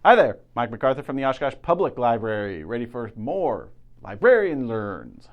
Hi there, Mike MacArthur from the Oshkosh Public Library, ready for more Librarian Learns.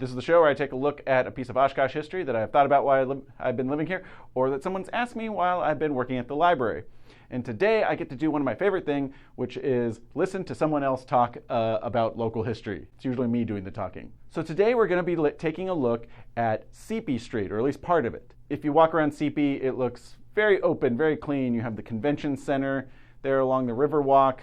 This is the show where I take a look at a piece of Oshkosh history that I've thought about while I've been living here, or that someone's asked me while I've been working at the library. And today I get to do one of my favorite things, which is listen to someone else talk about local history. It's usually me doing the talking. So today we're going to be taking a look at Ceape Street, or at least part of it. If you walk around Ceape, it looks very open, very clean. You have the convention center there along the Riverwalk,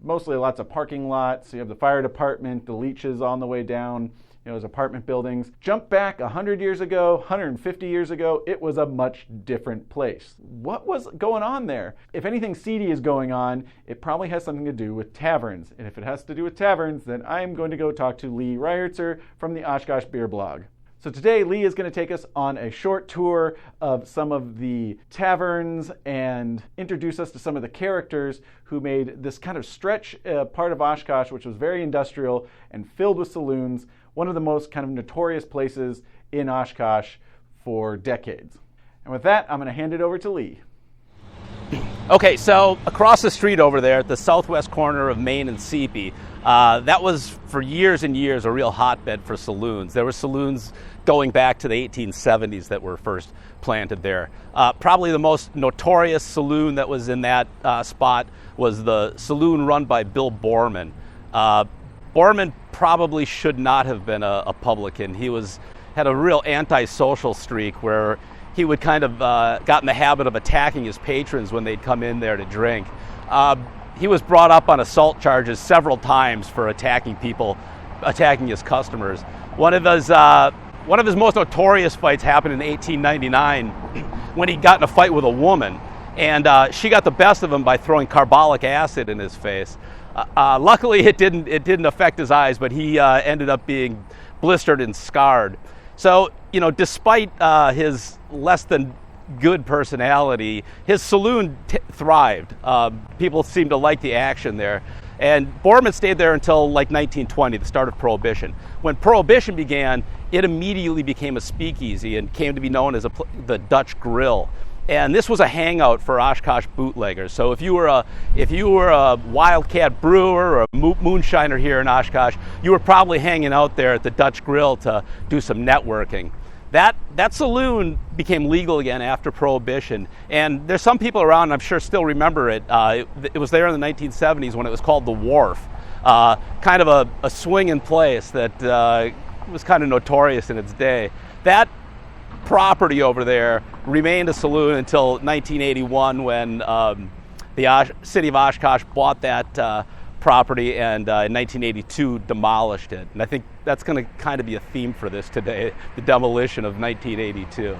mostly lots of parking lots. You have the fire department, the leeches on the way down. Those apartment buildings. Jump back 100 years ago, 150 years ago, it was a much different place. What was going on there? If anything seedy is going on, it probably has something to do with taverns. And if it has to do with taverns, then I'm going to go talk to Lee Reiherzer from the Oshkosh Beer Blog. So today, Lee is going to take us on a short tour of some of the taverns and introduce us to some of the characters who made this kind of stretch part of Oshkosh, which was very industrial and filled with saloons, one of the most kind of notorious places in Oshkosh for decades. And with that, I'm going to hand it over to Lee. Okay, so across the street over there at the southwest corner of Main and Ceape, that was for years and years a real hotbed for saloons. There were saloons going back to the 1870s that were first planted there. Probably the most notorious saloon that was in that spot was the saloon run by Bill Borman. Borman probably should not have been a publican. He had a real antisocial streak where he would kind of got in the habit of attacking his patrons when they'd come in there to drink. He was brought up on assault charges several times for attacking his customers. One of his most notorious fights happened in 1899 when he got in a fight with a woman, and she got the best of him by throwing carbolic acid in his face. Luckily, it didn't affect his eyes, but he ended up being blistered and scarred. So, despite his less than good personality, his saloon thrived. People seemed to like the action there. And Borman stayed there until like 1920, the start of Prohibition. When Prohibition began, it immediately became a speakeasy and came to be known as the Dutch Grill. And this was a hangout for Oshkosh bootleggers. So if you were a wildcat brewer or a moonshiner here in Oshkosh, you were probably hanging out there at the Dutch Grill to do some networking. That saloon became legal again after Prohibition, and there's some people around, I'm sure, still remember it. It was there in the 1970s when it was called the Wharf, kind of a swinging place that was kind of notorious in its day. That property over there remained a saloon until 1981 when the city of Oshkosh bought that property and in 1982 demolished it. And I think that's going to kind of be a theme for this today, the demolition of 1982.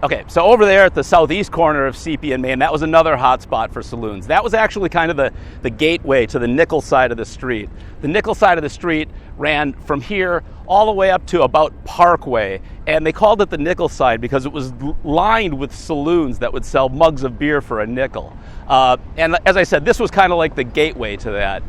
Okay, so over there at the southeast corner of Ceape and Main, that was another hot spot for saloons. That was actually kind of the gateway to the nickel side of the street. The nickel side of the street ran from here all the way up to about Parkway, and they called it the nickel side because it was lined with saloons that would sell mugs of beer for a nickel. And as I said, this was kind of like the gateway to that.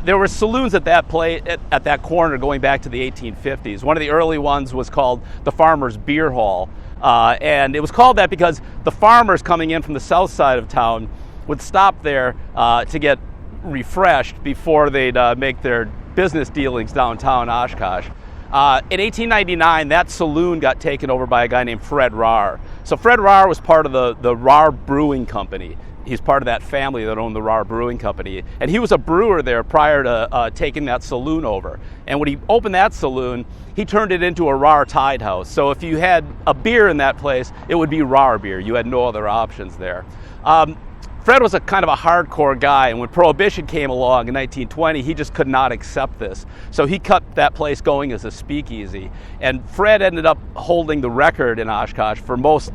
There were saloons at that corner going back to the 1850s. One of the early ones was called the Farmers Beer Hall. And it was called that because the farmers coming in from the south side of town would stop there to get refreshed before they'd make their business dealings downtown Oshkosh. In 1899, that saloon got taken over by a guy named Fred Rahr. So Fred Rahr was part of the Rahr Brewing Company. He's part of that family that owned the Rahr Brewing Company. And he was a brewer there prior to taking that saloon over. And when he opened that saloon, he turned it into a Rahr Tide House. So if you had a beer in that place, it would be Rahr beer. You had no other options there. Fred was a kind of a hardcore guy, and when Prohibition came along in 1920, he just could not accept this. So he kept that place going as a speakeasy. And Fred ended up holding the record in Oshkosh for most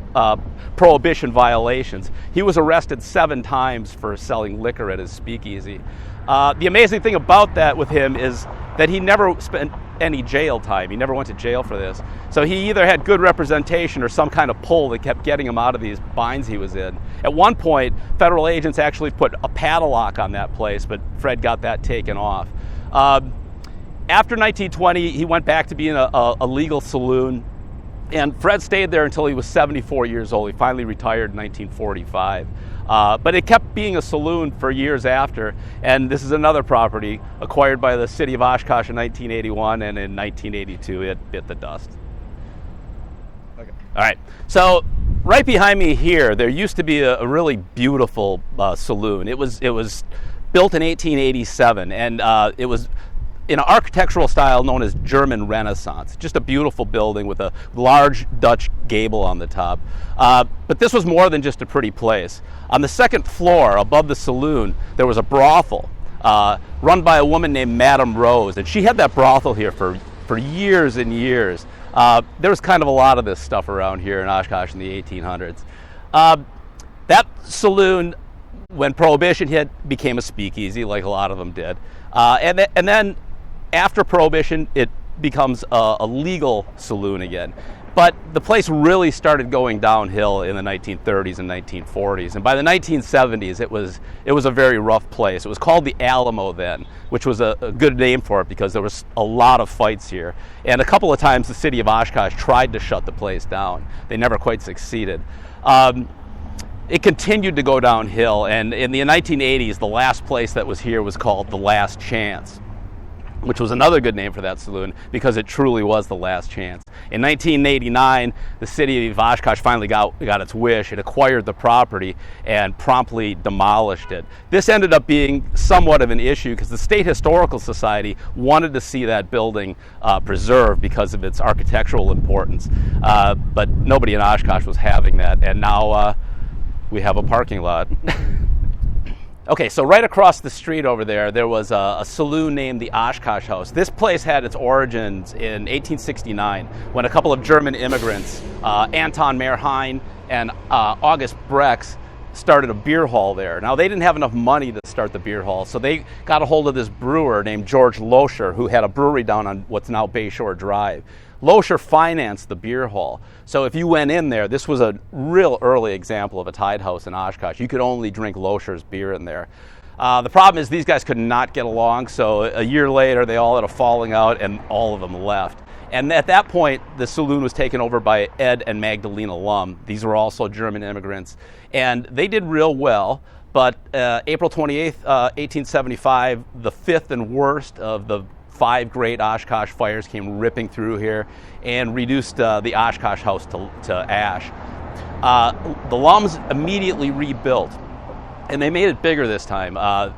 Prohibition violations. He was arrested 7 times for selling liquor at his speakeasy. The amazing thing about that with him is that he never spent any jail time. He never went to jail for this. So he either had good representation or some kind of pull that kept getting him out of these binds he was in. At one point, federal agents actually put a padlock on that place, but Fred got that taken off. After 1920, he went back to being a legal saloon, and Fred stayed there until he was 74 years old. He finally retired in 1945. But it kept being a saloon for years after, and this is another property acquired by the city of Oshkosh in 1981, and in 1982 it bit the dust. Okay. All right, so right behind me here, there used to be a really beautiful saloon. It was built in 1887, and it was in an architectural style known as German Renaissance. Just a beautiful building with a large Dutch gable on the top. But this was more than just a pretty place. On the second floor, above the saloon, there was a brothel run by a woman named Madame Rose, and she had that brothel here for years and years. There was kind of a lot of this stuff around here in Oshkosh in the 1800s. That saloon, when Prohibition hit, became a speakeasy, like a lot of them did. And then after Prohibition, it becomes a legal saloon again. But the place really started going downhill in the 1930s and 1940s. And by the 1970s, it was a very rough place. It was called the Alamo then, which was a good name for it because there was a lot of fights here. And a couple of times the city of Oshkosh tried to shut the place down. They never quite succeeded. It continued to go downhill, and in the 1980s, the last place that was here was called The Last Chance, which was another good name for that saloon because it truly was the last chance. In 1989, the city of Oshkosh finally got its wish. It acquired the property and promptly demolished it. This ended up being somewhat of an issue because the State Historical Society wanted to see that building preserved because of its architectural importance, but nobody in Oshkosh was having that, and now we have a parking lot. Okay, so right across the street over there was a saloon named the Oshkosh House. This place had its origins in 1869 when a couple of German immigrants, Anton Meerheim and August Brex, started a beer hall there. Now, they didn't have enough money to start the beer hall, so they got a hold of this brewer named George Losher, who had a brewery down on what's now Bayshore Drive. Losher financed the beer hall. So if you went in there, this was a real early example of a tied house in Oshkosh. You could only drink Losher's beer in there. The problem is these guys could not get along, so a year later they all had a falling out and all of them left. And at that point, the saloon was taken over by Ed and Magdalena Lum. These were also German immigrants. And they did real well, but April 28th, 1875, the fifth and worst of the 5 great Oshkosh fires came ripping through here and reduced the Oshkosh house to ash. The Lums immediately rebuilt, and they made it bigger this time.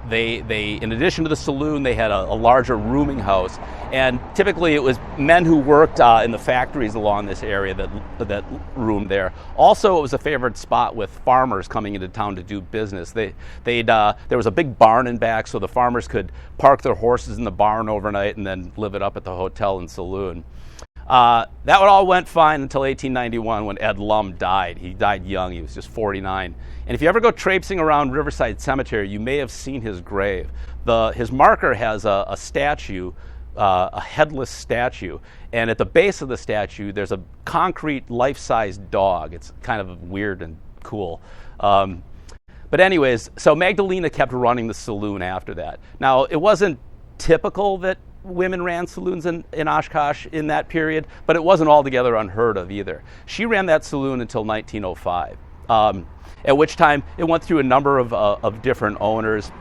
They in addition to the saloon, they had a larger rooming house, and typically it was men who worked in the factories along this area that roomed there. Also, it was a favorite spot with farmers coming into town to do business. There was a big barn in back, so the farmers could park their horses in the barn overnight and then live it up at the hotel and saloon. That all went fine until 1891 when Ed Lum died. He died young. He was just 49. And if you ever go traipsing around Riverside Cemetery, you may have seen his grave. His marker has a statue, a headless statue, and at the base of the statue there's a concrete life-size dog. It's kind of weird and cool. But anyways, so Magdalena kept running the saloon after that. Now, it wasn't typical that women ran saloons in Oshkosh in that period, but it wasn't altogether unheard of either. She ran that saloon until 1905, at which time it went through a number of different owners.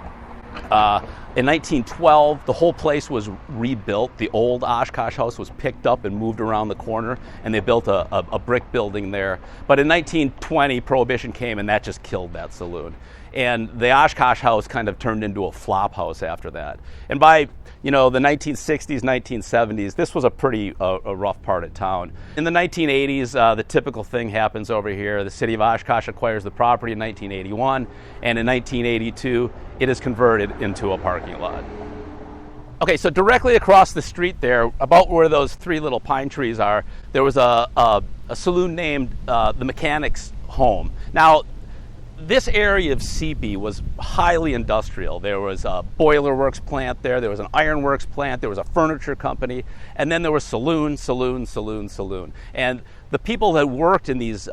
In 1912, the whole place was rebuilt. The old Oshkosh house was picked up and moved around the corner, and they built a brick building there. But in 1920, Prohibition came, and that just killed that saloon. And the Oshkosh house kind of turned into a flop house after that. And by the 1960s, 1970s, this was a pretty rough part of town. In the 1980s, the typical thing happens over here. The city of Oshkosh acquires the property in 1981, and in 1982, it is converted into a parking lot. Okay, so directly across the street there, about where those 3 little pine trees are, there was a saloon named the Mechanic's Home. Now, this area of Ceape was highly industrial. There was a boiler works plant there was an ironworks plant, there was a furniture company, and then there was saloon. And the people that worked in these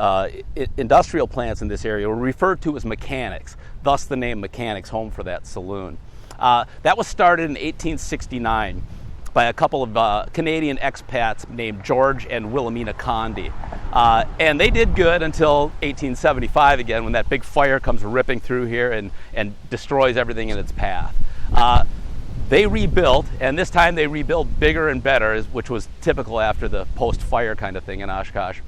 industrial plants in this area were referred to as mechanics, thus the name Mechanics Home for that saloon. That was started in 1869 by a couple of Canadian expats named George and Wilhelmina Condi. And they did good until 1875 again, when that big fire comes ripping through here and destroys everything in its path. They rebuilt, and this time they rebuilt bigger and better, which was typical after the post-fire kind of thing in Oshkosh.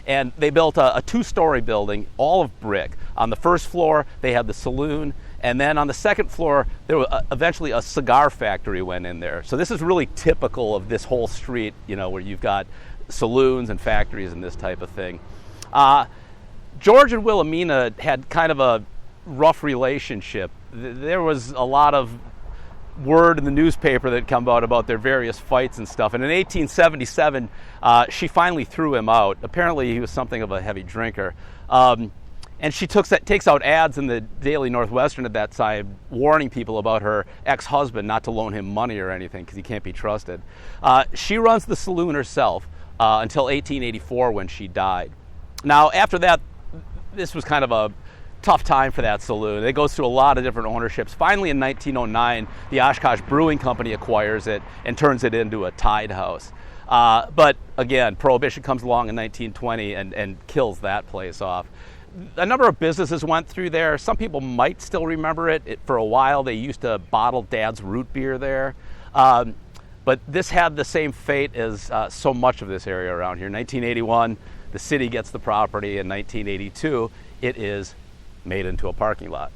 And they built a two-story building, all of brick. On the first floor, they had the saloon, and then on the second floor, there was eventually a cigar factory went in there. So this is really typical of this whole street, where you've got saloons and factories and this type of thing. George and Wilhelmina had kind of a rough relationship. There was a lot of word in the newspaper that come out about their various fights and stuff. And in 1877, she finally threw him out. Apparently, he was something of a heavy drinker. And she takes out ads in the Daily Northwestern at that time, warning people about her ex-husband not to loan him money or anything because he can't be trusted. She runs the saloon herself until 1884 when she died. Now, after that, this was kind of a tough time for that saloon. It goes through a lot of different ownerships. Finally, in 1909, the Oshkosh Brewing Company acquires it and turns it into a tide house. But again, Prohibition comes along in 1920 and kills that place off. A number of businesses went through there. Some people might still remember it. For a while, they used to bottle Dad's root beer there. But this had the same fate as so much of this area around here. 1981, the city gets the property. In 1982, it is made into a parking lot.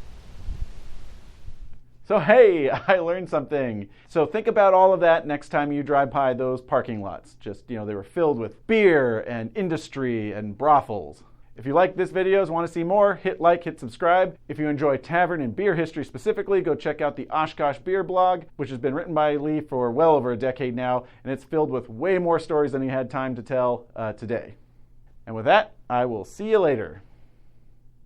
So hey, I learned something. So think about all of that next time you drive by those parking lots. Just, they were filled with beer and industry and brothels. If you like this video and want to see more, hit like, hit subscribe. If you enjoy tavern and beer history specifically, go check out the Oshkosh Beer blog, which has been written by Lee for well over a decade now, and it's filled with way more stories than he had time to tell today. And with that, I will see you later.